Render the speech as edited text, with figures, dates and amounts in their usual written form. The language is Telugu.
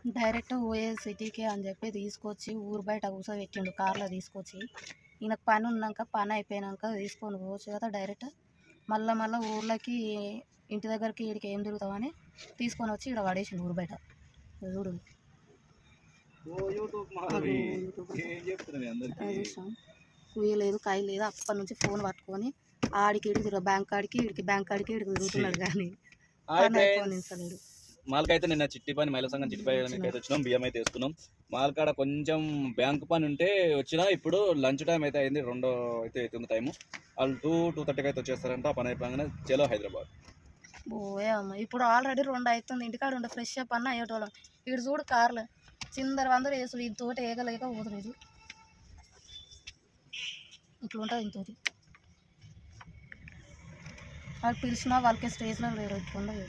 డైరెక్ట్ పోయే సిటీకే అని చెప్పి తీసుకొచ్చి ఊరు బయట కూర్చోబెట్టిండు కార్లో తీసుకొచ్చి. ఈయనకు పని ఉన్నాక పని అయిపోయాక తీసుకొని పోవచ్చు కదా డైరెక్ట్. మళ్ళీ ఊర్లోకి ఇంటి దగ్గరికి వీడికి ఏం తిరుగుతామని తీసుకొని వచ్చి ఇక్కడ పడేసిండు ఊరు బయట. చూడు కుయ్యలేదు కాయ లేదు. అప్పటి నుంచి ఫోన్ పట్టుకొని ఆడికి ఇడికి తిరుగు బ్యాంక్ కాడికి ఇడికి తిరుగుతున్నాడు కానీ పని అయిపోయింది. మాల్కైతే నిన్న చిట్టి పని మహిళా సంఘం చిట్టి పని అయితే వచ్చినాం, బియ్యం అయితే వేసుకున్నాం. మాల్కాడ కొంచెం బ్యాంక్ పని ఉంటే వచ్చినా. ఇప్పుడు లంచ్ టైం అయితే అయింది, 2 అయితే అవుతుంది టైము. వాళ్ళు 2-2:30 అయితే వచ్చేస్తారంట. పని అయిపోగానే చలో హైదరాబాద్. ఓే అమ్మ, ఇప్పుడు ఆల్రెడీ 2 అవుతుంది. ఇంటికాడ ఉండే ఫ్రెష్ అప్ అన్న అయ్యేటోళ్ళం. ఇటు చూడు కార్లు చిందర వందరు వేసుడు, ఇది తోట ఏగలేక పోతుంది. ఇది ఇట్లా ఉంటుంది ఇంతోటి. వాళ్ళు పిలిచినా వాళ్ళకే స్టేజ్లో లేడు. ఇట్లా ఉండదు.